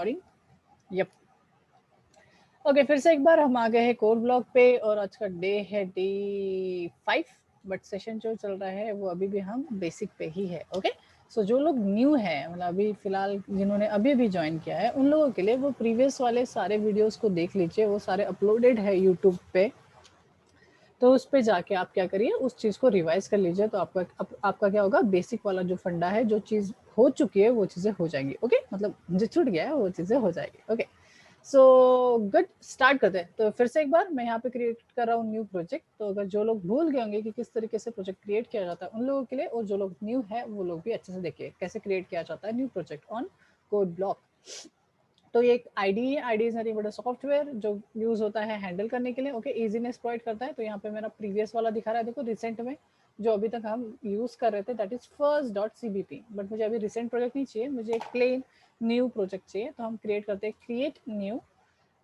Recording. Yup. Okay, फिर से एक बार हम आ गए हैं कोड ब्लॉक पे और आज का डे है D5, बट सेशन जो चल रहा है वो अभी भी हम बेसिक पे ही है। ओके, सो जो लोग न्यू है, मतलब अभी फिलहाल जिन्होंने अभी भी ज्वाइन किया है, उन लोगों के लिए वो प्रीवियस वाले सारे वीडियोस को देख लीजिए, वो सारे अपलोडेड है यूट्यूब पे। तो उस पे जाके आप क्या करिए, उस चीज़ को रिवाइज कर लीजिए, तो आपका क्या होगा, बेसिक वाला जो फंडा है, जो चीज़ हो चुकी है वो चीज़ें हो जाएंगी। ओके, मतलब जो छूट गया है वो चीज़ें हो जाएगी। ओके, सो गुड, स्टार्ट करते हैं। तो फिर से एक बार मैं यहाँ पे क्रिएट कर रहा हूँ न्यू प्रोजेक्ट। तो अगर जो लोग भूल गए होंगे कि किस तरीके से प्रोजेक्ट क्रिएट किया जाता है उन लोगों के लिए, और जो लोग न्यू है वो लोग भी अच्छे से देखिए कैसे क्रिएट किया जाता है new project on code block. तो ये एक आईडी है, ID is nothing but a software जो यूज होता है हैंडल करने के लिए। ओके, इजीनेस प्रोवाइड करता है। तो यहाँ पे मेरा प्रीवियस वाला दिखा रहा है, देखो रिसेंट में जो अभी तक हम यूज कर रहे थे, दैट इज first.cbp, बट मुझे अभी रिसेंट प्रोजेक्ट नहीं चाहिए, मुझे एक प्लेन न्यू प्रोजेक्ट चाहिए। तो हम क्रिएट करते हैं create new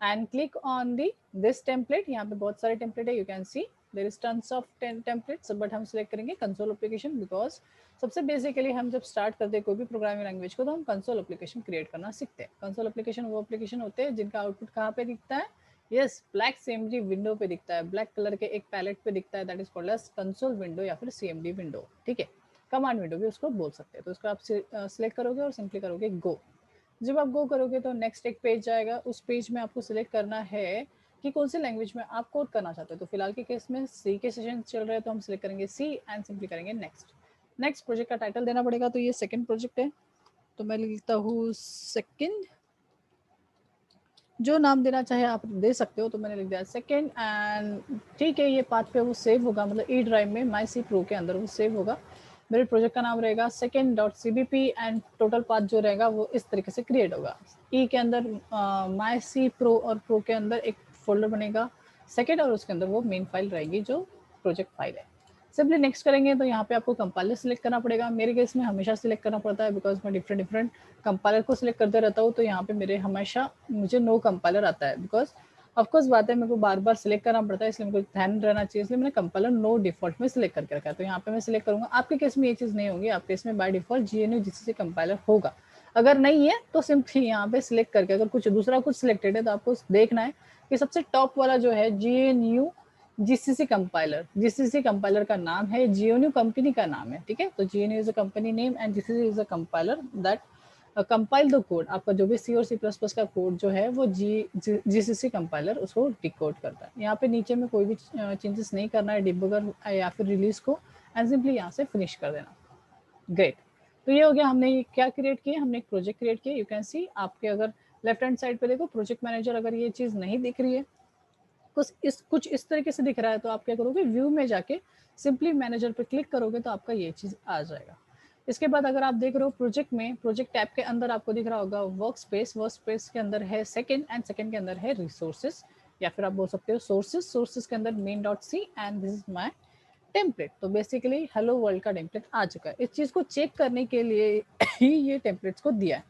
and click on the this template. यहाँ पे बहुत सारे टेम्पलेट है, you can see there is tons of templates, but हम सिलेक्ट करेंगे कंसोल एप्लीकेशन, बिकॉज सबसे बेसिकली हम जब स्टार्ट करते हैं कोई भी प्रोग्रामिंग लैंग्वेज को, तो हम कंसोल एप्लीकेशन क्रिएट करना सीखते हैं। कंसोल एप्लीकेशन वो एप्लीकेशन होते हैं जिनका आउटपुट कहाँ पे दिखता है, यस, ब्लैक CMD विंडो पे दिखता है, ब्लैक कलर के एक पैलेट पे दिखता है, that is called as console window या फिर CMD विंडो। ठीक है, कमांड विंडो भी उसको बोल सकते हैं। तो उसको आप सिलेक्ट करोगे और सिंपली करोगे गो। जब आप गो करोगे तो नेक्स्ट एक पेज जाएगा, उस पेज में आपको सिलेक्ट करना है कि कौन सी लैंग्वेज में आप कोड करना चाहते हो। तो फिलहाल के केस में सी के सेशन चल रहे हैं, तो हम सिलेक्ट करेंगे सी एंड सिंपली करेंगे नेक्स्ट। नेक्स्ट प्रोजेक्ट का टाइटल देना पड़ेगा, तो ये सेकंड प्रोजेक्ट है, तो मैं लिखता हूँ सेकंड। जो नाम देना चाहे आप दे सकते हो, तो मैंने लिख दिया सेकंड एंड ठीक है, ये पाथ पे वो सेव होगा, मतलब ई ड्राइव में माई सी प्रो के अंदर वो सेव होगा। मेरे प्रोजेक्ट का नाम रहेगा second.cbp एंड टोटल पाथ जो रहेगा वो इस तरीके से क्रिएट होगा। ई के अंदर माई सी प्रो और प्रो के अंदर एक फोल्डर बनेगा सेकेंड, और उसके अंदर वो मेन फाइल रहेगी जो प्रोजेक्ट फाइल है। सिंपली नेक्स्ट करेंगे तो यहाँ पे आपको कंपाइलर सिलेक्ट करना पड़ेगा। मेरे केस में हमेशा सिलेक्ट करना पड़ता है, बिकॉज मैं डिफरेंट कंपाइलर को सिलेक्ट करते रहता हूँ। तो यहाँ पे मेरे हमेशा मुझे नो कंपाइलर आता है, बिकॉज ऑफकोर्स बात है मेरे को बार बार सिलेक्ट करना पड़ता है, इसलिए मेरे को ध्यान रहना चाहिए, इसलिए मैंने कंपाइलर नो डिफॉल्ट में सिलेक्ट करके रखा है। तो यहाँ पे मैं सिलेक्ट करूंगा। आपके केस में ये चीज़ नहीं होगी, आपके केस में by default GNU GCC compiler होगा। अगर नहीं है तो सिंपली यहाँ पे सिलेक्ट करके, अगर कुछ दूसरा कुछ सिलेक्टेड है तो आपको देखना है कि सबसे टॉप वाला जो है GNU GCC compiler, GCC compiler का नाम है, GNU कंपनी का नाम है। ठीक है, तो GNU is a company name and GCC is a compiler that compile the code. आपका जो भी C और C++ का कोड जो है वो GCC कंपाइलर उसको डिकोड करता है। यहाँ पे नीचे में कोई भी चेंजेस नहीं करना है डिबगर या फिर रिलीज को, एंड सिंपली यहाँ से फिनिश कर देना। ग्रेट, तो ये हो गया, हमने क्या क्रिएट किया, हमने एक प्रोजेक्ट क्रिएट किया। यू कैन सी आपके अगर लेफ्ट हैंड साइड पे देखो प्रोजेक्ट मैनेजर, अगर ये चीज़ नहीं दिख रही है, कुछ इस तरीके से दिख रहा है, तो आप क्या करोगे, व्यू में जाके सिंपली मैनेजर पे क्लिक करोगे तो आपका ये चीज़ आ जाएगा। इसके बाद अगर आप देख रहे हो प्रोजेक्ट में, प्रोजेक्ट टैब के अंदर आपको दिख रहा होगा वर्क स्पेस के अंदर है सेकंड, एंड सेकंड के अंदर है रिसोर्सेज, या फिर आप बोल सकते हो सोर्सेज के अंदर main.c and this is my template. तो बेसिकली हेलो वर्ल्ड का टेम्पलेट आ चुका है। इस चीज़ को चेक करने के लिए ही ये टेम्पलेट्स को दिया है।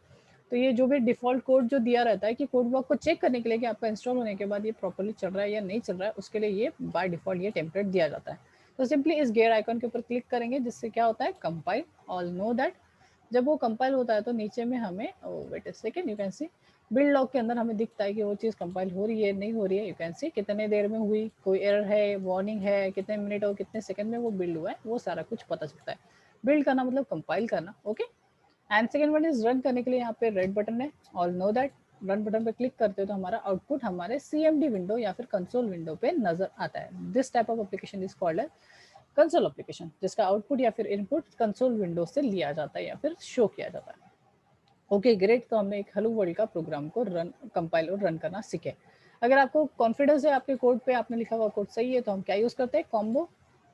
तो ये जो भी डिफ़ॉल्ट कोड जो दिया रहता है कि कोड ब्लॉक को चेक करने के लिए कि आपका इंस्टॉल होने के बाद ये प्रॉपर्ली चल रहा है या नहीं चल रहा है, उसके लिए ये बाय डिफ़ॉल्ट ये टेम्पलेट दिया जाता है। तो सिंपली इस गेयर आइकन के ऊपर क्लिक करेंगे, जिससे क्या होता है, कंपाइल। ऑल नो दैट जब वो कंपाइल होता है तो नीचे में हमें wait a second, you can see build log के अंदर हमें दिखता है कि वो चीज़ कंपाइल हो रही है नहीं हो रही है। यू कैन सी कितने देर में हुई, कोई एरर है, वार्निंग है, कितने मिनट और कितने सेकंड में वो बिल्ड हुआ है, वो सारा कुछ पता चलता है। बिल्ड करना मतलब कंपाइल करना। Okay, and second one is run करने के लिए यहाँ पे रेड बटन है, all know that. Run button पे क्लिक करते हो तो हमारा आउटपुट हमारे CMD विंडो या फिर कंसोल विंडो पे नजर आता है। This type of application is called है कंसोल एप्लीकेशन, जिसका आउटपुट या फिर इनपुट कंसोल विंडो से लिया जाता है या फिर शो किया जाता है। ओके ग्रेट, तो हमने एक हेलो वर्ल्ड का प्रोग्राम को रन, कंपाइल और रन करना सीखे। अगर आपको कॉन्फिडेंस है आपके कोड पे, आपने लिखा हुआ कोड सही है, तो हम क्या यूज करते हैं, combo,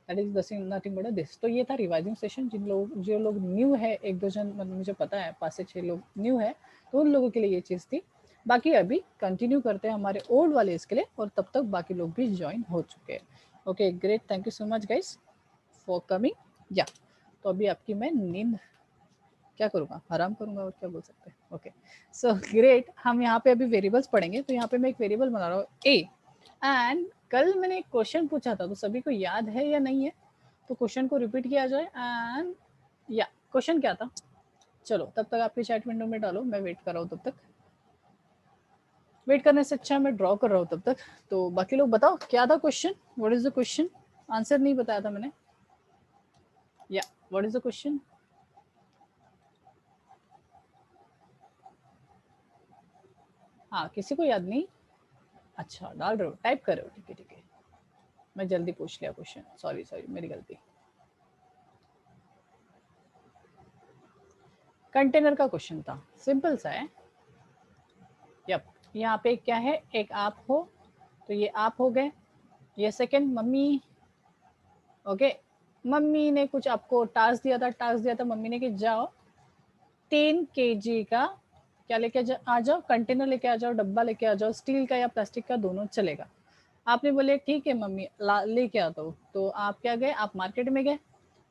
that is nothing but this. तो ये था रिवाइजिंग सेशन। जो लोग न्यू है, एक दो जन मतलब मुझे पता है 5 से 6 लोग न्यू है, तो उन लोगों के लिए ये चीज़ थी। बाकी अभी कंटिन्यू करते हैं हमारे ओल्ड वाले इसके लिए, और तब तक बाकी लोग भी ज्वाइन हो चुके हैं। Okay great, thank you so much guys for coming. या तो अभी आपकी मैं नींद क्या करूँगा, आराम करूँगा, और क्या बोल सकते हैं। ओके सो ग्रेट, हम यहाँ पे अभी वेरिएबल्स पढ़ेंगे। तो यहाँ पे मैं एक वेरिएबल बना रहा हूँ ए, एंड कल मैंने एक क्वेश्चन पूछा था, तो सभी को याद है या नहीं है, तो क्वेश्चन को रिपीट किया जाए। एंड या क्वेश्चन क्या था, चलो तब तक आपके चैट विंडो में डालो, मैं वेट कर रहा हूँ तब तक। वेट करने से अच्छा मैं ड्रॉ कर रहा हूँ तब तक। तो बाकी लोग बताओ क्या था question, what is the question? Answer नहीं बताया था मैंने। या व्हाट इज द क्वेश्चन? हाँ, किसी को याद नहीं? अच्छा, डाल रहे हो, टाइप कर रहे हो, ठीक है ठीक है। मैं जल्दी पूछ लिया क्वेश्चन, सॉरी सॉरी, मेरी गलती। कंटेनर का क्वेश्चन था, सिंपल सा है। यप, यहाँ पे क्या है, एक आप हो, तो ये आप हो गए, ये सेकंड मम्मी। ओके, मम्मी ने कुछ आपको टास्क दिया था मम्मी ने कि जाओ 3 kg का क्या लेके आ जाओ, कंटेनर लेके आ जाओ, डब्बा लेके आ जाओ, स्टील का या प्लास्टिक का, दोनों चलेगा। आपने बोले ठीक है मम्मी लेके आता हूँ। तो आप क्या गए, आप मार्केट में गए।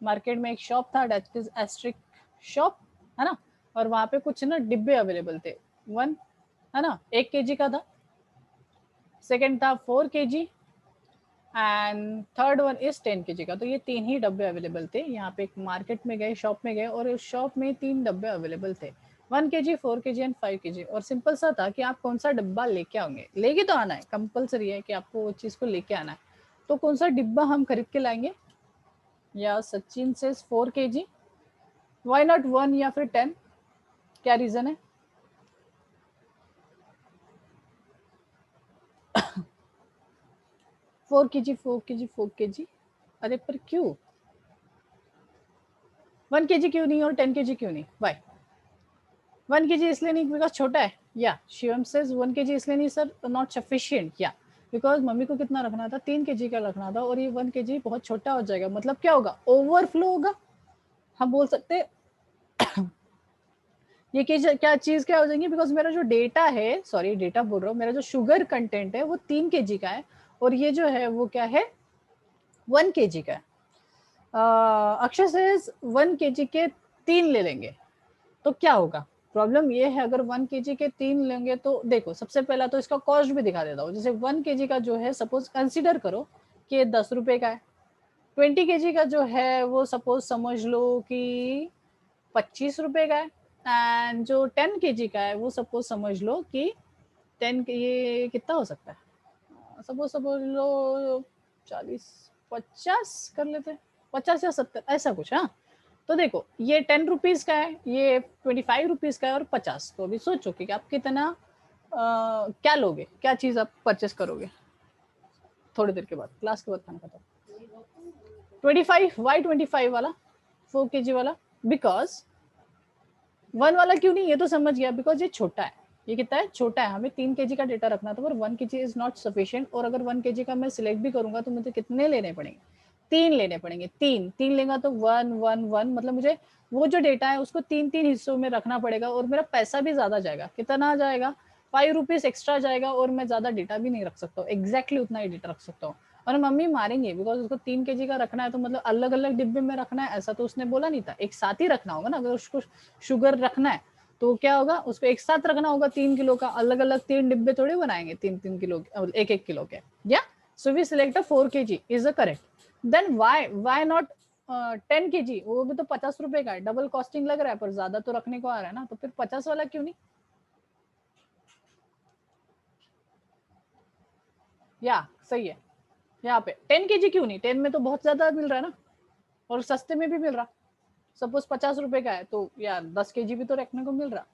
मार्केट में एक शॉप था, डेट इज एस्ट्रिक शॉप, है ना। और वहां पे कुछ ना डिब्बे अवेलेबल थे, वन, है ना, 1 kg का था। सेकंड था 4 kg and third one is 10 kg का। तो ये 3 ही डब्बे अवेलेबल थे। यहाँ पे एक मार्केट में गए, शॉप में गए, और उस शॉप में 3 डब्बे अवेलेबल थे, 1 kg, 4 kg एंड 5 kg। और सिंपल सा था कि आप कौन सा डिब्बा लेके आओगे, लेके तो आना है, कंपलसरी है कि आपको वो चीज़ को लेके आना है। तो कौन सा डिब्बा हम खरीद के लाएंगे? या सचिन से 4 kg, वाई नॉट 1 या फिर 10? क्या रीजन है? फोर के जी, 4 kg, 4 kg। अरे पर क्यों 1 kg क्यों नहीं और 10 kg क्यों नहीं? वाई 1 kg इसलिए नहीं बिकॉज छोटा है, या शिवम सेज 1 kg इसलिए नहीं सर, नॉट सफिशियंट, या बिकॉज मम्मी को कितना रखना था, 3 kg का रखना था, और ये 1 kg बहुत छोटा हो जाएगा। मतलब क्या होगा, ओवरफ्लो होगा। हम बोल सकते ये क्या चीज क्या हो जाएंगी, बिकॉज मेरा जो डेटा है, सॉरी डेटा बोल रहा हूँ, मेरा जो शुगर कंटेंट है वो 3 kg का है, और ये जो है वो क्या है, 1 kg का है। अक्षय से 1 kg के 3 ले लेंगे तो क्या होगा? प्रॉब्लम ये है, अगर 1 kg के 3 लेंगे तो देखो, सबसे पहला तो इसका कॉस्ट भी दिखा देता हूँ। जैसे 1 kg का जो है, सपोज कंसिडर करो कि 10 रुपए का है। 20 kg का जो है वो सपोज समझ लो कि 25 रुपए का है। एंड जो 10 kg का है वो सपोज समझ लो कि 10 के ये कितना हो सकता है, सपोज सपोज लो 40, 50 कर लेते हैं, 50 या 70 ऐसा कुछ। हाँ, तो देखो ये 10 रुपीज का है, ये 25 रुपीज का है, और 50। तो अभी सोचो कि आप कितना क्या लोगे, क्या चीज आप परचेस करोगे थोड़ी देर के बाद, क्लास के बाद खाना खाता। 25, वाई 25 वाला, 4 kg वाला? बिकॉज 1 वाला क्यों नहीं, ये तो समझ गया, बिकॉज ये छोटा है। ये कितना है, छोटा है। हमें 3 kg का डेटा रखना था, पर 1 kg इज नॉट सफिशियंट। और अगर 1 kg का मैं सिलेक्ट भी करूंगा तो मुझे कितने लेने पड़ेंगे, 3 लेने पड़ेंगे। तीन लेगा तो 1 1 1, मतलब मुझे वो जो डेटा है उसको 3 3 हिस्सों में रखना पड़ेगा, और मेरा पैसा भी ज्यादा जाएगा। कितना जाएगा, 5 रुपीज एक्स्ट्रा जाएगा, और मैं ज्यादा डेटा भी नहीं रख सकता हूँ, एग्जैक्टली उतना ही डेटा रख सकता हूँ। और मम्मी मारेंगे, बिकॉज उसको 3 kg का रखना है, तो मतलब अलग अलग डिब्बे में रखना है, ऐसा तो उसने बोला नहीं था, एक साथ ही रखना होगा ना। अगर उसको शुगर रखना है तो क्या होगा, उसको एक साथ रखना होगा 3 किलो का, अलग अलग 3 डिब्बे थोड़े बनाएंगे 3 3 किलो के, 1 1 किलो के। Yeah so we select 4 kg is a correct. Then why not 10 kg? वो भी तो 50 रुपए का है, डबल कॉस्टिंग लग रहा है, पर ज्यादा तो रखने को आ रहा है ना, तो फिर 50 वाला क्यों नहीं? या सही है, यहाँ पे 10 kg क्यों नहीं, 10 में तो बहुत ज्यादा मिल रहा है ना, और सस्ते में भी मिल रहा। सपोज 50 रुपए का है तो यार 10 kg भी तो रखने को मिल रहा,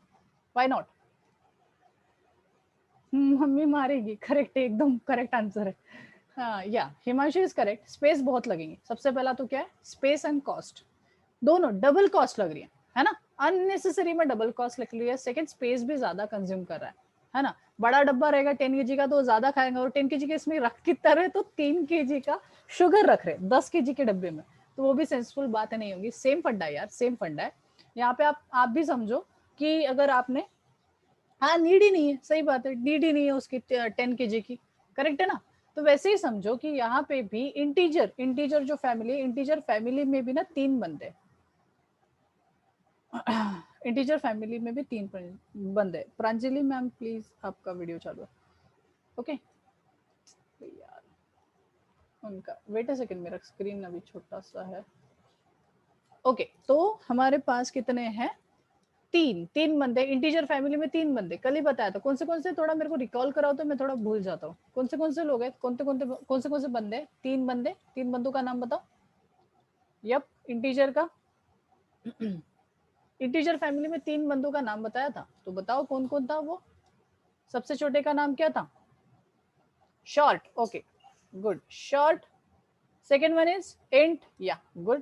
वाई नॉट? मम्मी मारेगी, करेक्ट, एकदम करेक्ट आंसर है। हाँ, या हिमांशु इज करेक्ट, स्पेस बहुत लगेंगे। सबसे पहला तो क्या है, स्पेस एंड कॉस्ट, दोनों डबल कॉस्ट लग रही है ना। अननेसेसरी में डबल कॉस्ट लग रही है। सेकंड, स्पेस भी ज्यादा कंज्यूम कर रहा है ना। बड़ा डब्बा रहेगा 10 kg का तो ज्यादा खाएंगे, और 10 kg के इसमें रख कितना रहे, तो 3 kg का शुगर रख रहे 10 kg के डब्बे में, तो वो भी सेंसफुल बात नहीं होगी। सेम फंडा है यार, सेम फंडा है। यहाँ पे आप भी समझो कि अगर आपने, हाँ नीड ही नहीं है, सही बात है, नीड ही नहीं है उसकी 10 kg की, करेक्ट है ना। तो वैसे ही समझो कि यहाँ पे भी इंटीजर इंटीजर जो फैमिली, इंटीजर फैमिली में भी ना 3 बंदे, इंटीजर फैमिली में भी 3 बंदे। प्रांजलि मैम प्लीज आपका वीडियो चालू है, ओके यार। उनका वेट अ सेकंड, मेरा स्क्रीन अभी छोटा सा है। ओके, तो हमारे पास कितने हैं, तीन बंदे, इंटीजर फैमिली में 3 बंदे, कल ही बताया था। कौन से थोड़ा मेरे को रिकॉल कराओ तो मैं थोड़ा भूल जाता हूँ। कौन से लोग हैं, कौन से बंदे, 3 बंदे, 3 बंदों का नाम बताओ। यप, इंटीजर का इंटीजर फैमिली में 3 बंदों का नाम बताया था, तो बताओ कौन कौन था वो। सबसे छोटे का नाम क्या था? Short, okay good, short. Second one is int, या good,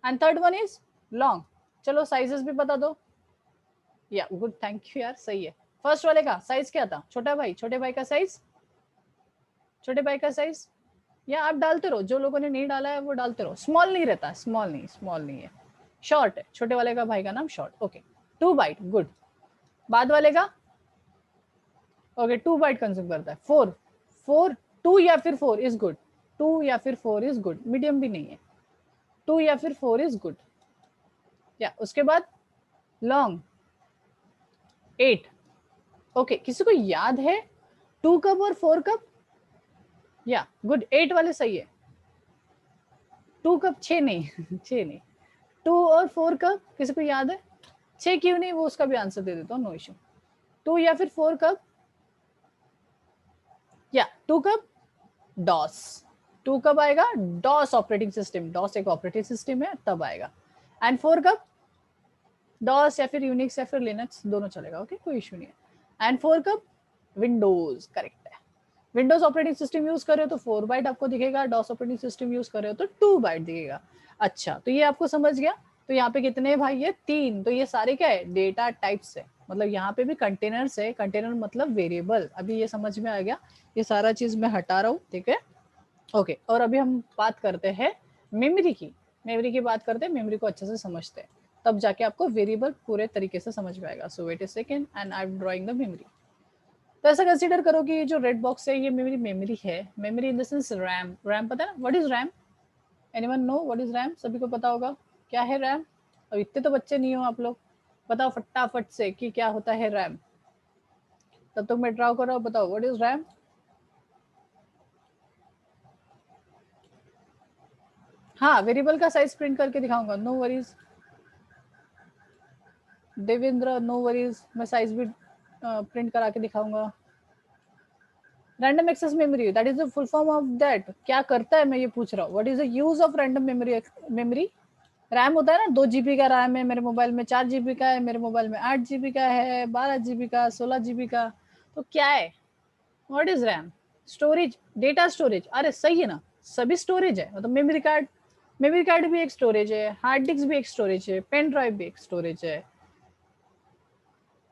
and third one is long. चलो साइजेस भी बता दो। या गुड, थैंक यू यार, सही है। फर्स्ट वाले का साइज क्या था? छोटे भाई का साइज, छोटे भाई का साइज, या आप डालते रहो, जो लोगों ने नहीं डाला है वो डालते रहो। स्मॉल नहीं रहता, स्मॉल नहीं है, शॉर्ट है। छोटे वाले का भाई का नाम शॉर्ट, ओके। 2 bite, good. बाद वाले का, ओके 2 बाइट कंज्यूम करता है। 4 2 या फिर 4 इज गुड, 2 या फिर 4 इज गुड, मीडियम भी नहीं है, 2 या फिर 4 इज गुड। या उसके बाद लॉन्ग 8, ओके। किसी को याद है 2 कब और 4 कब? या गुड, 8 वाले सही है। 2 कब? 6 नहीं 6 नहीं, 2 और 4 कब किसी को याद है? 6 क्यों नहीं, वो उसका भी आंसर दे देता हूँ, नो इशू। 2 या फिर 4 कब? या 2 कब? डॉस, 2 कब आएगा? डॉस ऑपरेटिंग सिस्टम, डॉस एक ऑपरेटिंग सिस्टम है, तब आएगा। एंड 4 कब? डॉस या फिर यूनिक्स या फिर लिनक्स, दोनों चलेगा, ओके कोई इशू नहीं है। एंड 4 कब? विंडोज, करेक्ट है। विंडोज ऑपरेटिंग सिस्टम यूज कर रहे हो तो 4 बाइट आपको दिखेगा, डॉस ऑपरेटिंग सिस्टम यूज कर रहे हो तो 2 बाइट दिखेगा। अच्छा, तो ये आपको समझ गया। तो यहाँ पे कितने भाई है? 3। तो ये सारे क्या है? डेटा टाइप्स है, मतलब यहाँ पे भी कंटेनर्स है। कंटेनर मतलब वेरिएबल, अभी ये समझ में आ गया। ये सारा चीज मैं हटा रहा हूँ, ठीक है, ओके। और अभी हम बात करते हैं मेमोरी की, बात करते हैं, मेमोरी को अच्छे से समझते हैं, तब जाके आपको वेरिएबल पूरे तरीके से समझ में आएगा। So wait a second and I am drawing the memory. तो ऐसा कंसीडर करो कि ये जो रेड बॉक्स है ये मेरी मेमोरी है। Memory in the sense RAM. RAM पता है ना, what is RAM? Anyone know what is RAM? सभी को पता होगा क्या है रैम। अब इतने तो बच्चे नहीं हो आप लोग, बताओ फटाफट से कि क्या होता है रैम। तब तक मैं ड्रा कर रहा हूँ, बताओ व्हाट इज रैम। हाँ, वेरिएबल का साइज प्रिंट करके दिखाऊंगा, no worries Devendra, no worries, मैं साइज भी प्रिंट करा के दिखाऊंगा। Random access memory, that is the full form of that. क्या करता है मैं ये पूछ रहा हूँ, what is the use of random memory. RAM होता है ना, 2 GB का रैम है मेरे मोबाइल में, 4 GB का है मेरे मोबाइल में, 8 GB का है, 12 GB का, 16 GB का, तो क्या है? What is RAM? Storage, data storage. अरे सही है ना, सभी स्टोरेज है, मतलब मेमोरी कार्ड भी एक स्टोरेज है, हार्ड डिस्क भी एक स्टोरेज है, पेन ड्राइव भी एक स्टोरेज है,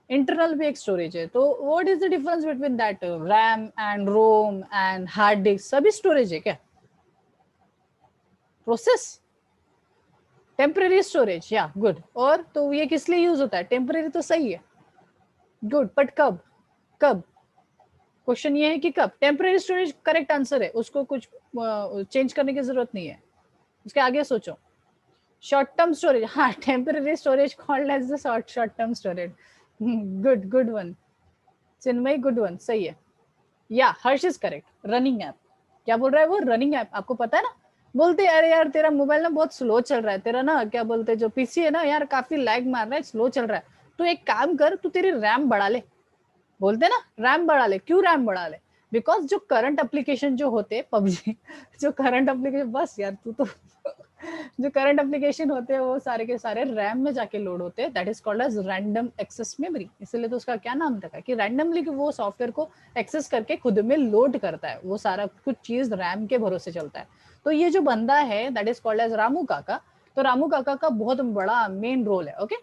इंटरनल भी एक स्टोरेज है। तो what is the difference between that RAM and ROM and hard disk? सभी स्टोरेज है क्या? Process, temporary storage, yeah good. और तो ये किस लिए यूज होता है? टेम्परेरी तो सही है, गुड, बट कब? कब? क्वेश्चन ये है कि कब। टेम्परेरी स्टोरेज करेक्ट आंसर है, उसको कुछ चेंज करने की जरूरत नहीं है। उसके आगे सोचो, शॉर्ट टर्म स्टोरेज, हाँ temporary storage called as the short term storage, good, good one Chinmay, good one, सही है। Yeah Harsh is correct, running app. क्या बोल रहा है वो? Running app. आपको पता है ना, बोलते अरे यार तेरा मोबाइल ना बहुत स्लो चल रहा है, तेरा ना क्या बोलते जो पीसी है ना यार काफी लैग मार रहा है, स्लो चल रहा है, तो एक काम कर, तू तेरी रैम बढ़ा ले। बोलते ना रैम बढ़ा ले, क्यों रैम बढ़ा ले? बिकॉज जो करंट एप्लीकेशन जो होते पबजी जो करंट एप्लीकेशन, बस यार तू तो जो करंट एप्लीकेशन होते हैं वो सारे के सारे रैम में जाके लोड होते हैं, that is called as random access memory. इसलिए तो उसका क्या नाम था कि रैंडमली वो सॉफ्टवेयर को एक्सेस करके खुद में लोड करता है, वो सारा कुछ चीज रैम के भरोसे चलता है। तो ये जो बंदा है that is called as Ramu Kaka. तो रामू काका का बहुत बड़ा मेन रोल है, ओके।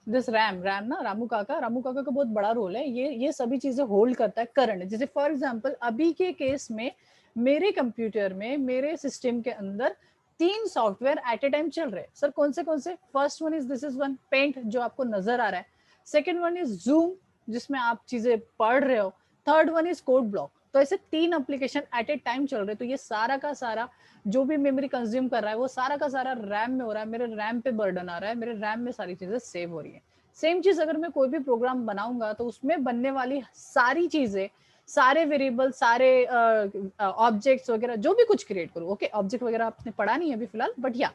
दिस रैम ना, रामू काका का बहुत बड़ा रोल है। ये सभी चीजें होल्ड करता है करंट। जैसे फॉर एग्जांपल अभी के केस में मेरे कंप्यूटर में, मेरे सिस्टम के अंदर 3 सॉफ्टवेयर एट ए टाइम चल रहे हैं। सर कौन से? First one is this is one paint जो आपको नजर आ रहा है, सेकेंड वन इज जूम जिसमें आप चीजें पढ़ रहे हो, third one is code block. तो ऐसे 3 एप्लीकेशन एट ए टाइम चल रहे हैं। तो ये सारा का सारा जो भी मेमोरी कंज्यूम कर रहा है वो सारा का सारा रैम में हो रहा है, मेरे रैम पे बर्डन आ रहा है, मेरे रैम में सारी चीजें सेव हो रही है। सेम चीज अगर मैं कोई भी प्रोग्राम बनाऊंगा तो उसमें बनने वाली सारी चीजें, सारे वेरिएबल, सारे ऑब्जेक्ट्स वगैरह जो भी कुछ क्रिएट करूँ, ओके ऑब्जेक्ट वगैरह आपने पढ़ा नहीं है अभी फिलहाल, बट या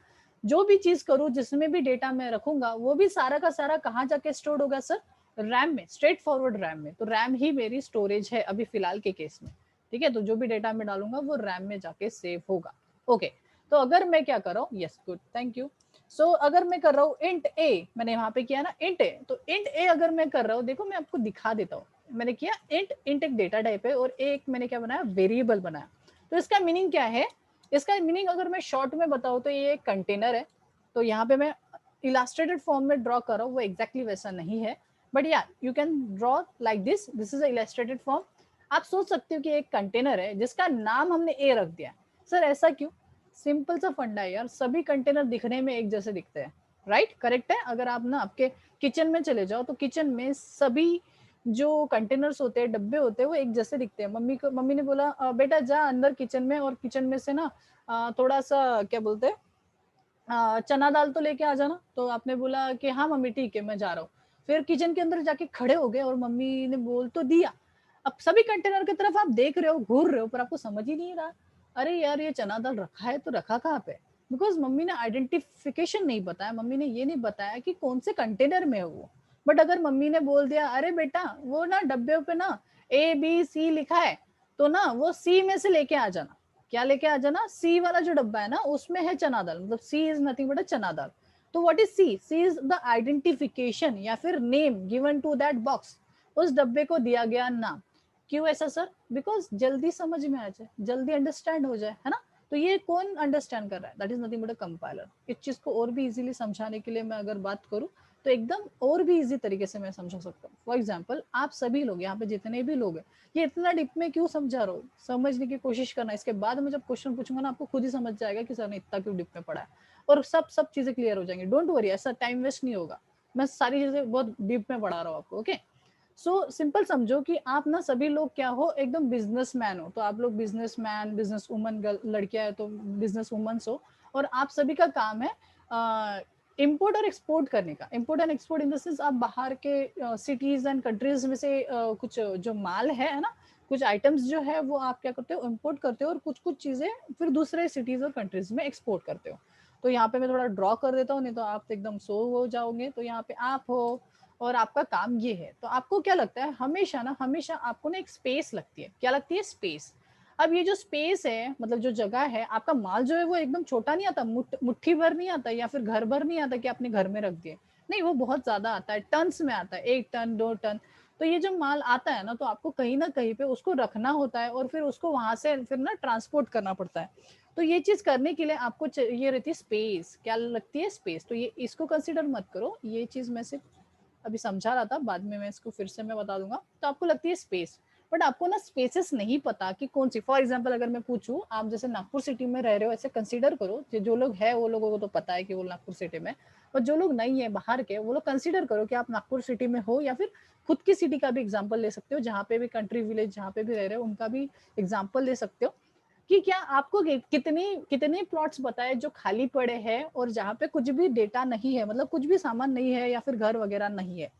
जो भी चीज करूँ, जिसमें भी डेटा मैं रखूंगा, वो भी सारा का सारा कहाँ जाके स्टोर होगा सर? रैम में, स्ट्रेट फॉरवर्ड रैम में। तो रैम ही मेरी स्टोरेज है अभी फिलहाल के केस में, ठीक है। तो जो भी डेटा मैं डालूंगा वो रैम में जाके सेव होगा। ओके, तो अगर मैं क्या कर रहा हूँ, यस गुड, थैंक यू। सो अगर मैं कर रहा हूँ इंट ए, मैंने वहां पे किया ना इंट ए, तो इंट ए अगर मैं कर रहा हूँ, देखो मैं आपको दिखा देता हूँ। मैंने किया इंट, इंट एक डेटा टाइप है, और एक मैंने क्या बनाया, वेरिएबल बनाया। तो इसका मीनिंग क्या है? इसका मीनिंग अगर मैं शॉर्ट में बताऊँ तो ये एक कंटेनर है। तो यहाँ पे मैं इलास्ट्रेटेड फॉर्म में ड्रॉ कर रहा हूँ, वो एग्जैक्टली वैसा नहीं है, but yeah you can draw like this, this is illustrated form. आप सोच सकते हो कि एक कंटेनर है जिसका नाम हमने ए रख दिया। सर ऐसा क्यों? सिंपल सा फंडा है यार, सभी कंटेनर दिखने में एक जैसे दिखते हैं, राइट, करेक्ट है। अगर आप ना आपके किचन में चले जाओ तो किचन में सभी जो कंटेनर्स होते हैं, डब्बे होते हैं, वो एक जैसे दिखते हैं। मम्मी ने बोला बेटा जा अंदर किचन में, और किचन में से ना थोड़ा सा क्या बोलते हैं, चना दाल तो लेके आ जाना। तो आपने बोला कि हाँ मम्मी ठीक है मैं जा रहा हूँ। फिर किचन के अंदर जाके खड़े हो गए और मम्मी ने बोल तो दिया। अब सभी कंटेनर की तरफ आप देख रहे हो, घूर रहे हो, पर आपको समझ ही नहीं रहा, अरे यार ये चना दाल रखा है तो रखा कहाँ पे? बिकॉज मम्मी ने आइडेंटिफिकेशन नहीं बताया, मम्मी ने ये नहीं बताया कि कौन से कंटेनर में है वो। बट अगर मम्मी ने बोल दिया अरे बेटा वो ना डब्बे पे ना ABC लिखा है, तो ना वो C में से लेके आ जाना। क्या लेके आ जाना? सी वाला जो डब्बा है ना उसमें है चना दाल, मतलब C is nothing but a chana dal. तो what is C? C is the identification या फिर name given to that box. उस डब्बे को दिया गया नाम। क्यों ऐसा सर? बिकॉज जल्दी समझ में आ जाए, जल्दी अंडरस्टैंड हो जाए, है ना। तो ये कौन अंडरस्टैंड कर रहा है? That is nothing but a compiler. इस चीज को और भी इजीली समझाने के लिए मैं अगर बात करूं तो एकदम और भी इजी तरीके से मैं समझा सकता हूँ। फॉर एग्जाम्पल आप सभी लोग यहाँ पे जितने भी लोग हैं, ये इतना डीप में क्यों समझा रहा हूँ, समझने की कोशिश करना। इसके बाद मैं जब क्वेश्चन पूछूंगा ना, आपको खुद ही समझ जाएगा कि सर ने इतना क्यों डीप में पढ़ा है, और सब चीजें क्लियर हो जाएंगी। डोंट वरी, ऐसा टाइम वेस्ट नहीं होगा, मैं सारी चीजें बहुत डीप में पढ़ा रहा हूँ आपको। ओके, सो सिंपल समझो कि आप ना सभी लोग क्या हो, एकदम बिजनेसमैन हो। तो आप लोग बिजनेसमैन, बिजनेस वुमन, लड़कियां है तो बिजनेस वुमन्स हो, और आप सभी का काम है इम्पोर्ट और एक्सपोर्ट करने का। Import and export in the sense आप बाहर के सिटीज एंड कंट्रीज में से कुछ जो माल है ना, कुछ आइटम्स जो है वो आप क्या करते हो, इम्पोर्ट करते हो, और कुछ कुछ चीजें फिर दूसरे सिटीज और कंट्रीज में एक्सपोर्ट करते हो। तो यहाँ पे मैं थोड़ा ड्रॉ कर देता हूँ, नहीं तो आप एकदम सो हो जाओगे। तो यहाँ पे आप हो और आपका काम ये है। तो आपको क्या लगता है, हमेशा आपको ना एक स्पेस लगती है। क्या लगती है? स्पेस। अब ये जो स्पेस है, मतलब जो जगह है, आपका माल जो है वो एकदम छोटा नहीं आता, मुट्ठी भर नहीं आता, या फिर घर भर नहीं आता कि आपने घर में रख दिए। नहीं, वो बहुत ज्यादा आता है, टन्स में आता है, 1 टन 2 टन। तो ये जो माल आता है ना, तो आपको कहीं ना कहीं पे उसको रखना होता है, और फिर उसको वहां से फिर ना ट्रांसपोर्ट करना पड़ता है। तो ये चीज करने के लिए आपको ये रहती है स्पेस। क्या लगती है? स्पेस। तो ये इसको कंसिडर मत करो, ये चीज मैं सिर्फ अभी समझा रहा था, बाद में मैं इसको फिर से मैं बता दूंगा। तो आपको लगती है स्पेस, बट आपको ना स्पेसेस नहीं पता कि कौन सी। फॉर एग्जांपल अगर मैं पूछूं, आप जैसे नागपुर सिटी में रह रहे हो, ऐसे कंसीडर करो, जो लोग है वो लोगों को तो पता है कि वो नागपुर सिटी में, और जो लोग नहीं है बाहर के, वो लोग कंसीडर करो कि आप नागपुर सिटी में हो, या फिर खुद की सिटी का भी एग्जाम्पल ले सकते हो, जहाँ पे भी कंट्री विलेज जहाँ पे भी रह रहे हो उनका भी एग्जाम्पल ले सकते हो। कि क्या आपको कितने कितने प्लॉट्स बताए जो खाली पड़े हैं, और जहाँ पे कुछ भी डेटा नहीं है, मतलब कुछ भी सामान नहीं है या फिर घर वगैरह नहीं है।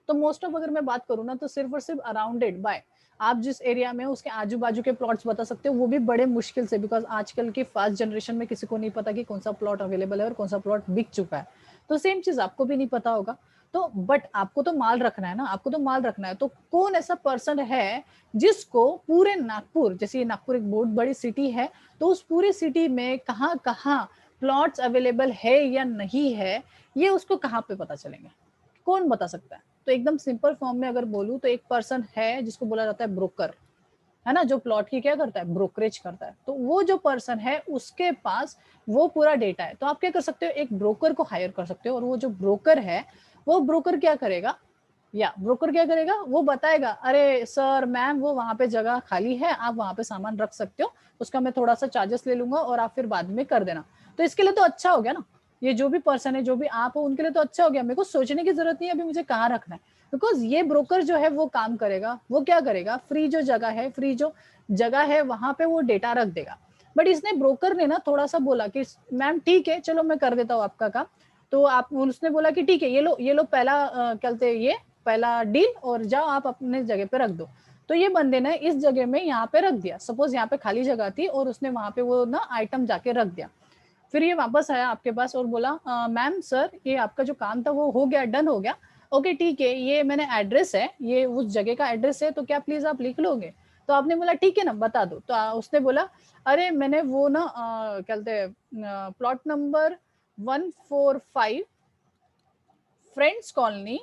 तो मोस्ट ऑफ अगर मैं बात करूँ ना, तो सिर्फ और सिर्फ अराउंडेड बाय, आप जिस एरिया में हो उसके आजू बाजू के प्लॉट्स बता सकते हो, वो भी बड़े मुश्किल से। बिकॉज आजकल की फास्ट जनरेशन में किसी को नहीं पता कि कौन सा प्लॉट अवेलेबल है और कौन सा प्लॉट बिक चुका है। तो सेम चीज आपको भी नहीं पता होगा। तो बट आपको तो माल रखना है ना, आपको तो माल रखना है। तो कौन ऐसा पर्सन है जिसको पूरे नागपुर, जैसे ये नागपुर एक बहुत बड़ी सिटी है, तो उस पूरी सिटी में कहाँ कहाँ प्लॉट्स अवेलेबल है या नहीं है, ये उसको कहाँ पे पता चलेंगे? कौन बता सकता है? तो एकदम सिंपल फॉर्म में अगर बोलूं तो एक पर्सन है जिसको बोला जाता है ब्रोकर, है ना, जो प्लॉट की क्या करता है, ब्रोकरेज करता है। तो वो जो पर्सन है उसके पास वो पूरा डेटा है। तो आप क्या कर सकते हो, एक ब्रोकर को हायर कर सकते हो, और वो जो ब्रोकर है, वो ब्रोकर क्या करेगा, ब्रोकर क्या करेगा, वो बताएगा अरे सर मैम वो वहां पे जगह खाली है, आप वहां पे सामान रख सकते हो, उसका मैं थोड़ा सा चार्जेस ले लूंगा और आप फिर बाद में कर देना। तो इसके लिए तो अच्छा हो गया ना, ये जो भी पर्सन है, जो भी आप हो, उनके लिए तो अच्छा हो गया। मेरे को सोचने की जरूरत नहीं है अभी मुझे कहाँ रखना है, बिकॉज ये ब्रोकर जो है वो काम करेगा। वो क्या करेगा, फ्री जो जगह है वहां पे वो डेटा रख देगा। बट इसने ब्रोकर ने ना थोड़ा सा बोला कि मैम ठीक है चलो मैं कर देता हूँ आपका काम। तो आप, उसने बोला कि ठीक है ये लो पहला कहते ये पहला डील, और जाओ आप अपने जगह पे रख दो। तो ये बंदे ने इस जगह में यहाँ पे रख दिया, सपोज यहाँ पे खाली जगह थी और उसने वहां पे वो ना आइटम जाके रख दिया। फिर ये वापस आया आपके पास और बोला मैम सर ये आपका जो काम था वो हो गया, डन हो गया, ओके ठीक है, ये मैंने एड्रेस है, ये उस जगह का एड्रेस है, तो क्या प्लीज आप लिख लोगे? तो आपने बोला ठीक है ना बता दो। तो उसने बोला अरे मैंने वो ना क्या कहते हैं plot number 145 friends colony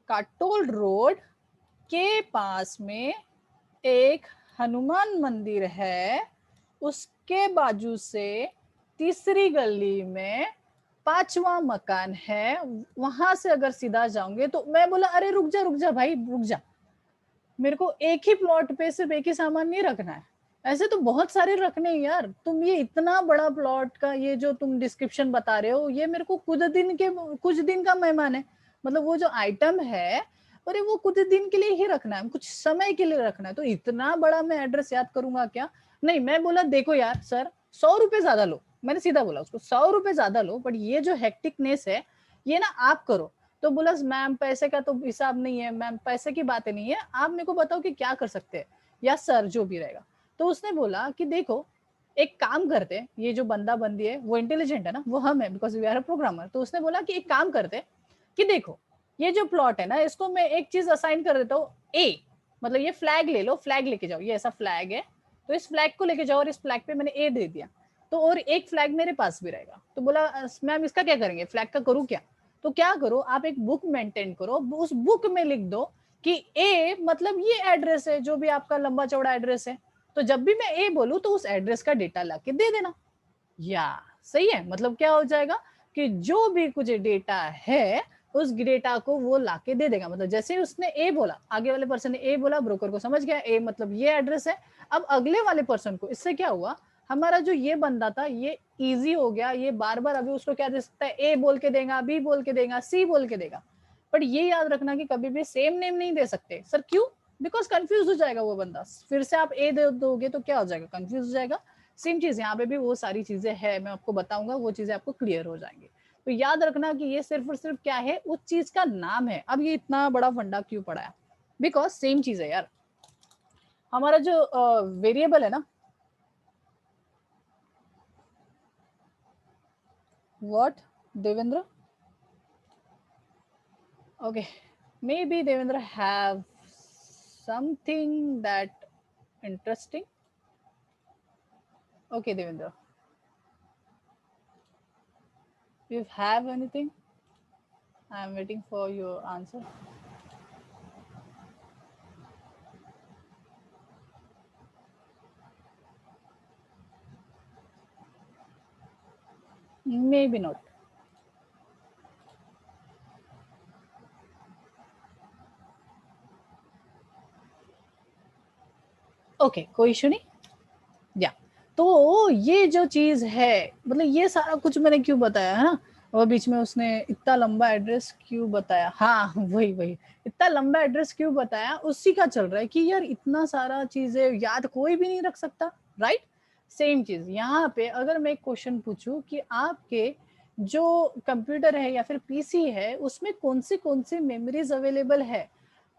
Katol road के पास में एक हनुमान मंदिर है, उसके बाजू से तीसरी गली में 5वां मकान है, वहां से अगर सीधा जाओगे तो। मैं बोला अरे रुक जा भाई रुक जा, मेरे को एक ही प्लॉट पे सिर्फ एक ही सामान नहीं रखना है, ऐसे तो बहुत सारे रखने हैं यार। तुम ये इतना बड़ा प्लॉट का ये जो तुम डिस्क्रिप्शन बता रहे हो, ये मेरे को कुछ दिन का मेहमान है, मतलब वो जो आइटम है अरे वो कुछ दिन के लिए ही रखना है, कुछ समय के लिए रखना है, तो इतना बड़ा मैं एड्रेस याद करूंगा क्या? नहीं, मैं बोला देखो यार सर 100 रुपए ज्यादा लो, मैंने सीधा बोला उसको 100 रुपए ज्यादा लो, बट ये जो हेक्टिकनेस है ये ना आप करो। तो बोला मैम पैसे का तो हिसाब नहीं है, मैम पैसे की बातें नहीं है, आप मेरे को बताओ कि क्या कर सकते हैं, या सर जो भी रहेगा। तो उसने बोला कि देखो एक काम करते, ये जो बंदा बंदी है वो इंटेलिजेंट है ना, वो हम है because we are a programmer. तो उसने बोला कि एक काम करते कि देखो ये जो प्लॉट है ना इसको मैं एक चीज असाइन कर देता हूँ, ए मतलब ये फ्लैग ले लो, फ्लैग लेके जाओ, ये ऐसा फ्लैग है, तो इस फ्लैग को लेके जाओ और इस फ्लैग पे मैंने ए दे दिया, तो और एक फ्लैग मेरे पास भी रहेगा। तो बोला मैम इसका क्या करेंगे, फ्लैग का करूँ क्या? तो क्या करो आप एक बुक मेंटेन करो, उस बुक में लिख दो कि ए मतलब ये एड्रेस है, जो भी आपका लंबा चौड़ा एड्रेस है, तो जब भी मैं ए बोलूं तो उस एड्रेस का डेटा लाके दे देना। या सही है, मतलब क्या हो जाएगा कि जो भी कुछ डेटा है उस डेटा को वो लाके दे देगा। मतलब जैसे ही उसने ए बोला, आगे वाले पर्सन ने ए बोला, ब्रोकर को समझ गया ए मतलब ये एड्रेस है। अब अगले वाले पर्सन को इससे क्या हुआ, हमारा जो ये बंदा था ये इजी हो गया, ये बार बार अभी उसको क्या दे सकता है, ए बोल के देगा, बी बोल के देगा, सी बोल के देगा। बट ये याद रखना कि कभी भी सेम नेम नहीं दे सकते। सर क्यों? बिकॉज कंफ्यूज हो जाएगा वो बंदा, फिर से आप ए दे दोगे तो क्या हो जाएगा, कंफ्यूज हो जाएगा। सेम चीज यहाँ पे भी वो सारी चीजें है, मैं आपको बताऊंगा, वो चीजें आपको क्लियर हो जाएंगी। तो याद रखना कि ये सिर्फ और सिर्फ क्या है, उस चीज का नाम है। अब ये इतना बड़ा फंडा क्यों पड़ा है, बिकॉज सेम चीज है यार, हमारा जो वेरिएबल है ना, what Devendra, okay may be Devendra have something that interesting. Okay Devendra, you have anything? I am waiting for your answer. Maybe not. Okay कोई इशू नहीं। या तो ये जो चीज है, मतलब ये सारा कुछ मैंने क्यों बताया है ना, और बीच में उसने इतना लंबा एड्रेस क्यों बताया, हाँ वही वही, इतना लंबा एड्रेस क्यों बताया, उसी का चल रहा है कि यार इतना सारा चीजें याद कोई भी नहीं रख सकता, राइट। सेम चीज यहाँ पे अगर मैं एक क्वेश्चन पूछूं कि आपके जो कंप्यूटर है या फिर पीसी है उसमें कौन सी मेमोरीज अवेलेबल है,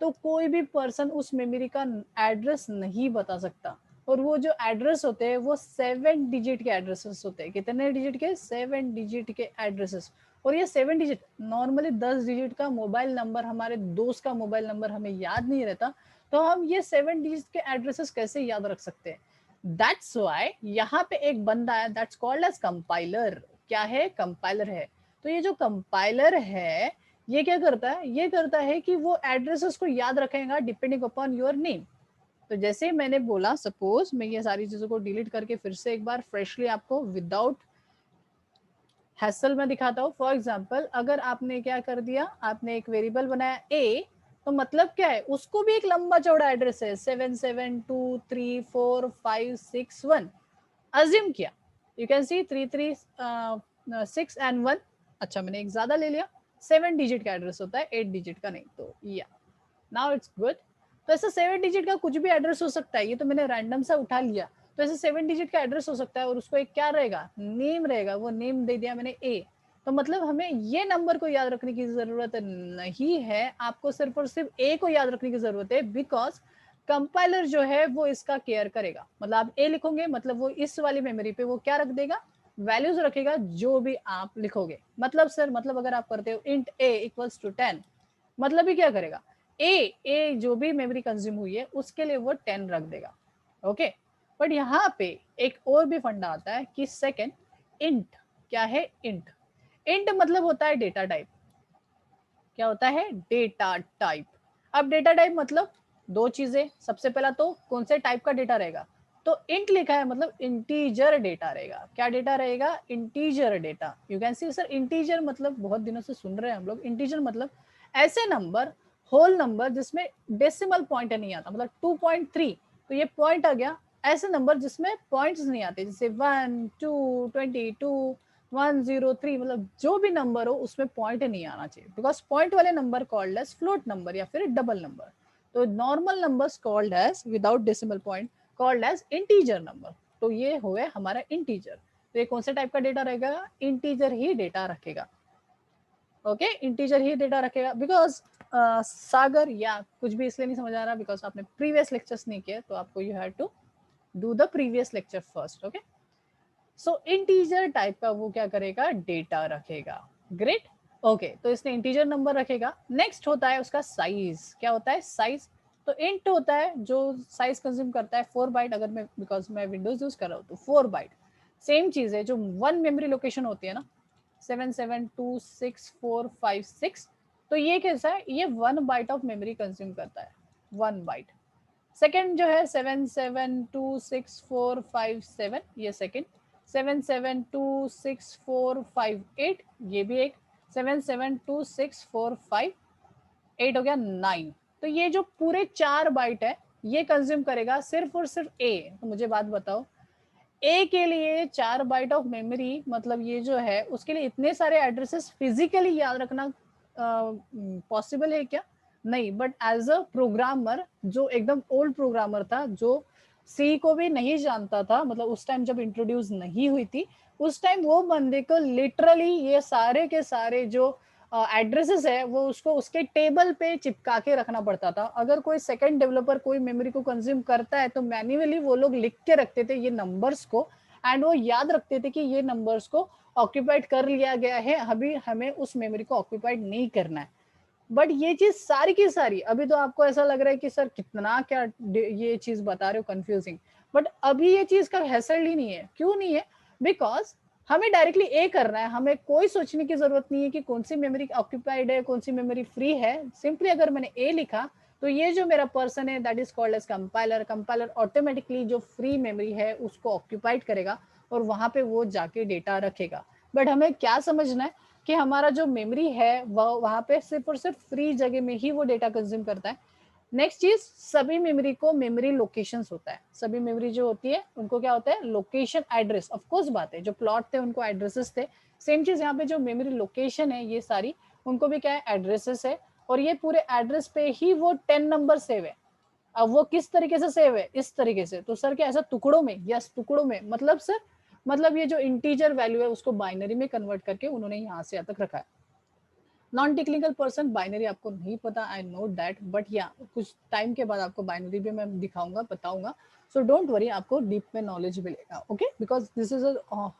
तो कोई भी पर्सन उस मेमोरी का एड्रेस नहीं बता सकता। और वो जो एड्रेस होते हैं वो 7 डिजिट के एड्रेसेस होते हैं। कितने डिजिट के? 7 डिजिट के एड्रेसेस। और ये 7 डिजिट, नॉर्मली 10 डिजिट का मोबाइल नंबर, हमारे दोस्त का मोबाइल नंबर हमें याद नहीं रहता, तो हम ये 7 डिजिट के एड्रेसेस कैसे याद रख सकते हैं? दैट्स वाई यहाँ पे एक बंदा है, दैट्स कॉल्ड एज कंपाइलर। क्या है? कंपाइलर है। तो ये जो कंपाइलर है ये क्या करता है, ये करता है कि वो एड्रेसेस को याद रखेगा डिपेंडिंग अपॉन योर नेम। तो जैसे मैंने बोला, सपोज मैं ये सारी चीजों को डिलीट करके फिर से एक बार फ्रेशली आपको विदाउट हैसल में दिखाता हूँ। फॉर एग्जाम्पल अगर आपने क्या कर दिया, आपने एक वेरिएबल बनाया ए, तो मतलब क्या है, उसको भी एक लंबा चौड़ा एड्रेस है 77234561 अज्यूम किया। यू कैन सी 336 एंड 1, अच्छा मैंने एक ज्यादा ले लिया, 7 डिजिट का एड्रेस होता है 8 डिजिट का नहीं। तो या नाउ इट्स गुड। तो ऐसा 7 डिजिट का कुछ भी एड्रेस हो सकता है, ये तो मैंने रैंडम सा उठा लिया, तो ऐसे 7 डिजिट का एड्रेस हो सकता है और उसको एक क्या रहेगा, नेम रहेगा, वो नेम दे दिया मैंने ए। तो मतलब हमें ये नंबर को याद रखने की जरूरत नहीं है, आपको सिर्फ और सिर्फ ए को याद रखने की जरूरत है, बिकॉज कंपाइलर जो है वो इसका केयर करेगा। मतलब आप ए लिखोगे मतलब वो इस वाली मेमोरी पे वो क्या रख देगा, वैल्यूज रखेगा जो भी आप लिखोगे। मतलब सर, मतलब अगर आप करते हो int a इक्वल्स टू 10, मतलब ही क्या करेगा, ए जो भी मेमोरी कंज्यूम हुई है उसके लिए वो 10 रख देगा। ओके, बट यहाँ पे एक और भी फंडा आता है कि सेकंड इंट क्या है, इंट इंट मतलब होता है डेटा टाइप। क्या होता है, डेटा टाइप। अब डेटा टाइप मतलब दो चीजें, सबसे पहला तो कौन से टाइप का डेटा रहेगा, तो इंट लिखा है मतलब इंटीजर डेटा रहेगा। क्या डेटा रहेगा, integer data. You can C sir integer मतलब बहुत दिनों से सुन रहे हैं हम लोग, इंटीजर मतलब ऐसे नंबर, होल नंबर जिसमें डेसिमल पॉइंट नहीं आता, मतलब 2.3 तो ये पॉइंट आ गया। ऐसे नंबर जिसमें पॉइंट्स नहीं आते, जैसे 1 2 22 103, मतलब जो भी नंबर हो उसमें पॉइंट नहीं आना चाहिए, बिकॉज पॉइंट वाले number called as float number या फिर डबल नंबर। तो normal numbers called as without decimal point called as integer number. तो ये हुए हमारा इंटीजर। तो ये कौन से टाइप का डेटा रहेगा, इंटीजर ही डेटा रखेगा। ओके, इंटीजर ही डेटा रखेगा। बिकॉज सागर या कुछ भी इसलिए नहीं समझ आ रहा बिकॉज आपने प्रीवियस लेक्चर्स नहीं किए, तो आपको you have to do the previous lecture first. Okay, so integer type का वो क्या करेगा, डेटा रखेगा। ग्रेट। ओके, तो इसने इंटीजर नंबर रखेगा। नेक्स्ट होता है उसका साइज। क्या होता है, साइज। तो इंट होता है जो साइज कंज्यूम करता है 4 बाइट, अगर मैं बिकॉज मैं विंडोज यूज कर रहा हूँ तो 4 बाइट। सेम चीज है जो वन मेमोरी लोकेशन होती है ना, 772645 6, तो ये कैसा है, ये 1 बाइट ऑफ मेमोरी कंज्यूम करता है, 1 बाइट। सेकेंड जो है 772645 7, ये सेकेंड। 772645 8, ये भी एक। 772645 8 हो गया 9। तो ये जो पूरे 4 बाइट है ये कंज्यूम करेगा सिर्फ और सिर्फ ए। तो मुझे बात बताओ, ए के लिए 4 बाइट ऑफ मेमोरी, मतलब ये जो है उसके लिए इतने सारे एड्रेसेस फिजिकली याद रखना पॉसिबल है क्या, नहीं। बट एज अ प्रोग्रामर, जो एकदम ओल्ड प्रोग्रामर था, जो सी को भी नहीं जानता था, मतलब उस टाइम जब इंट्रोड्यूस नहीं हुई थी, उस टाइम वो बंदे को लिटरली ये सारे के सारे जो एड्रेसेस है वो उसको उसके टेबल पे चिपका के रखना पड़ता था। अगर कोई सेकंड डेवलपर कोई मेमोरी को कंज्यूम करता है तो मैन्युअली वो लोग लिख के रखते थे ये नंबर्स को, एंड वो याद रखते थे कि ये नंबर्स को ऑक्यूपाइड कर लिया गया है, अभी हमें उस मेमोरी को ऑक्यूपाइड नहीं करना है। बट ये चीज सारी की सारी, अभी तो आपको ऐसा लग रहा है कि सर कितना क्या ये चीज बता रहे हो कंफ्यूजिंग, बट अभी ये चीज का हैसल ही नहीं है। क्यों नहीं है, बिकॉज हमें डायरेक्टली ए करना है, हमें कोई सोचने की जरूरत नहीं है कि कौन सी मेमोरी ऑक्यूपाइड है कौन सी मेमोरी फ्री है। सिंपली अगर मैंने ए लिखा तो ये जो मेरा पर्सन है that is called as compiler, compiler automatically जो फ्री मेमोरी है उसको ऑक्यूपाइड करेगा और वहां पे वो जाके डेटा रखेगा। बट हमें क्या समझना है कि हमारा जो मेमोरी है वह वहां पे सिर्फ और सिर्फ फ्री जगह में ही वो डेटा कंज्यूम करता है। नेक्स्ट चीज, सभी मेमोरी को मेमोरी लोकेशंस होता है। सभी मेमोरी जो होती है उनको क्या होता है, लोकेशन एड्रेस। ऑफ कोर्स बात है, जो प्लॉट थे उनको एड्रेसेस थे। सेम चीज यहाँ पे जो मेमोरी लोकेशन है ये सारी, उनको भी क्या है, एड्रेसेस है। और ये पूरे एड्रेस पे ही वो 10 नंबर सेव है। अब वो किस तरीके से सेव है, इस तरीके से। तो सर क्या ऐसा टुकड़ों में, यस टुकड़ों में, मतलब सर, मतलब ये जो इंटीजर वैल्यू है उसको बाइनरी में कन्वर्ट करके उन्होंने यहाँ से यहाँ तक रखा है। नॉन टेक्निकल पर्सन बाइनरी आपको नहीं पता, आई नो दैट, बट या कुछ टाइम के बाद आपको बाइनरी भी मैं दिखाऊंगा, बताऊंगा। सो डोंट वरी, आपको डीप में नॉलेज मिलेगा। Okay, because this is a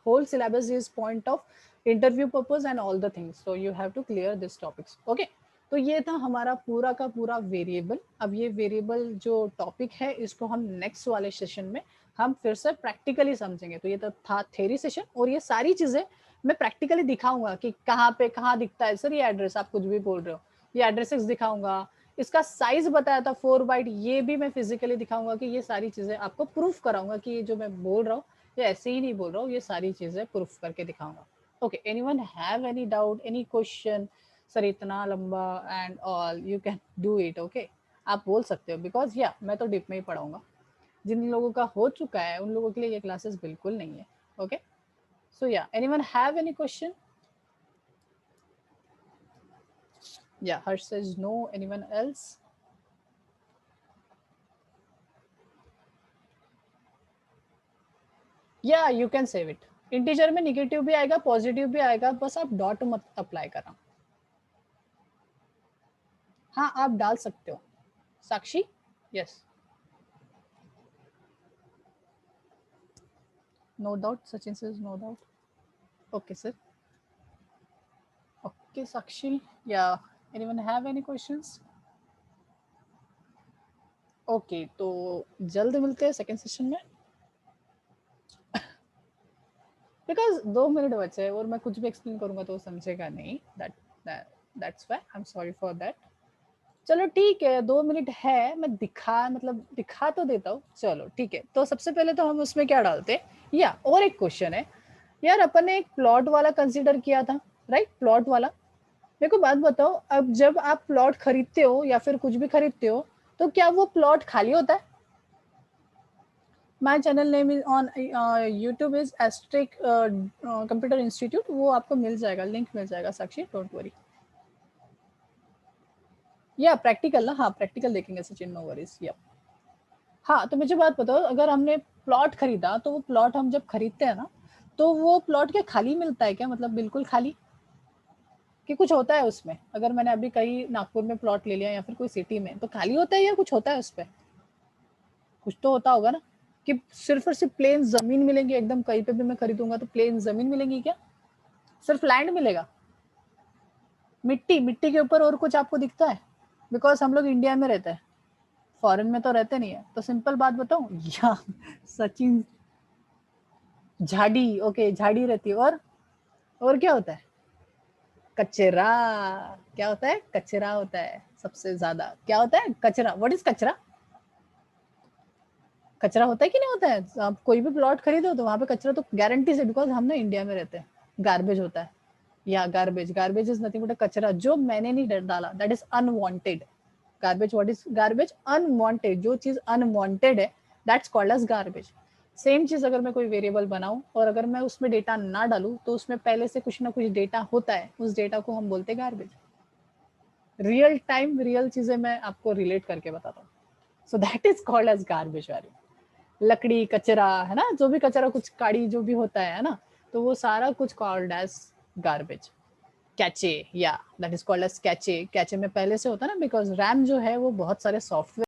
whole syllabus is point of interview purpose and all the things, so you have to clear this topics. Okay, तो ये था हमारा पूरा का पूरा वेरिएबल। अब ये वेरिएबल जो टॉपिक है इसको हम नेक्स्ट वाले सेशन में हम फिर से प्रैक्टिकली समझेंगे। तो ये तो था थ्योरी सेशन, और ये सारी चीजें मैं प्रैक्टिकली दिखाऊंगा कि कहाँ पे कहाँ दिखता है सर ये एड्रेस, आप कुछ भी बोल रहे हो, ये एड्रेसेस दिखाऊंगा। इसका साइज बताया था 4 बाइट, ये भी मैं फिजिकली दिखाऊंगा कि ये सारी चीजें आपको प्रूफ कराऊंगा कि ये जो मैं बोल रहा हूँ ये ऐसे ही नहीं बोल रहा हूँ, ये सारी चीजें प्रूफ करके दिखाऊंगा। Okay, anyone have any doubt, any question, sir इतना लंबा and all, you can do it. Okay, आप बोल सकते हो, बिकॉज या मैं तो डिप में ही पढ़ाऊंगा। जिन लोगों का हो चुका है उन लोगों के लिए ये क्लासेस बिल्कुल नहीं है। Okay, so yeah, anyone have any question? Yeah, Harsh says no. Anyone else? Yeah, you can save it. Integer में निगेटिव भी आएगा पॉजिटिव भी आएगा, बस आप डॉट मत अप्लाई करना। हाँ, आप डाल सकते हो। Sakshi, yes, no doubt. Sachin says no doubt. Okay, sir. Okay, Sakshi. Yeah. Anyone have any questions? Okay, तो जल्द मिलते हैं सेकंड सेशन में, बिकॉज 2 मिनट बचे हैं और मैं कुछ भी एक्सप्लेन करूंगा तो वो समझेगा नहीं. That's why I am sorry for that. चलो ठीक है, 2 मिनट है, मैं दिखा तो देता हूँ. चलो ठीक है, तो सबसे पहले तो हम उसमें क्या डालते हैं. या और एक क्वेश्चन है यार, अपन ने एक प्लॉट वाला कंसीडर किया था, राइट? प्लॉट वाला. मेरे को बात बताओ, अब जब आप प्लॉट खरीदते हो या फिर कुछ भी खरीदते हो, तो क्या वो प्लॉट खाली होता है? My channel name is on YouTube is Astric Computer Institute. वो आपको मिल जाएगा, लिंक मिल जाएगा साक्षी, डोंट वरी. या प्रैक्टिकल ना, हाँ प्रैक्टिकल देखेंगे सचिन, नो वरीज. या हाँ, तो मुझे बात बताओ, अगर हमने प्लॉट खरीदा तो वो प्लॉट हम जब खरीदते हैं ना, तो वो प्लॉट क्या खाली मिलता है क्या? मतलब बिल्कुल खाली, कि कुछ होता है उसमें? अगर मैंने अभी कहीं नागपुर में प्लॉट ले लिया या फिर कोई सिटी में, तो खाली होता है या कुछ होता है उस पर? कुछ तो होता होगा ना, कि सिर्फ और सिर्फ प्लेन जमीन मिलेंगी एकदम? कहीं पे भी मैं खरीदूंगा तो प्लेन जमीन मिलेंगी क्या? सिर्फ लैंड मिलेगा? मिट्टी, मिट्टी के ऊपर और कुछ आपको दिखता है? बिकॉज हम लोग इंडिया में रहते हैं, फॉरेन में तो रहते नहीं है. तो सिंपल बात बताऊं या सचिन, झाड़ी. ओके, झाड़ी रहती है. और क्या होता है? कचरा. क्या होता है? कचरा होता है सबसे ज्यादा. क्या होता है? कचरा. व्हाट इज कचरा? कचरा होता है कि नहीं होता है? आप कोई भी प्लॉट खरीदो तो वहां पे कचरा तो गारंटी से, बिकॉज हम ना इंडिया में रहते हैं. गार्बेज होता है. या garbage, garbage is nothing but कचरा जो मैंने नहीं डाला, that is unwanted. Garbage, what is garbage? Unwanted. जो चीज अनवांटेड है, that's called as garbage. Same चीज अगर मैं कोई वेरिएबल बनाऊं और अगर मैं उसमें डेटा ना डालूं, तो उसमें पहले से कुछ ना कुछ डेटा होता है, उस डेटा को हम बोलते हैं गार्बेज. रियल टाइम रियल चीजें मैं आपको रिलेट करके बताता हूँ. So that is called as garbage value. लकड़ी कचरा है ना, जो भी कचरा, कुछ काड़ी जो भी होता है ना, तो वो सारा कुछ कॉल्ड एज गार्बेज. कैचे, या that is called as cache. Cache में पहले से होता है ना, बिकॉज रैम जो है वो बहुत सारे सॉफ्टवेयर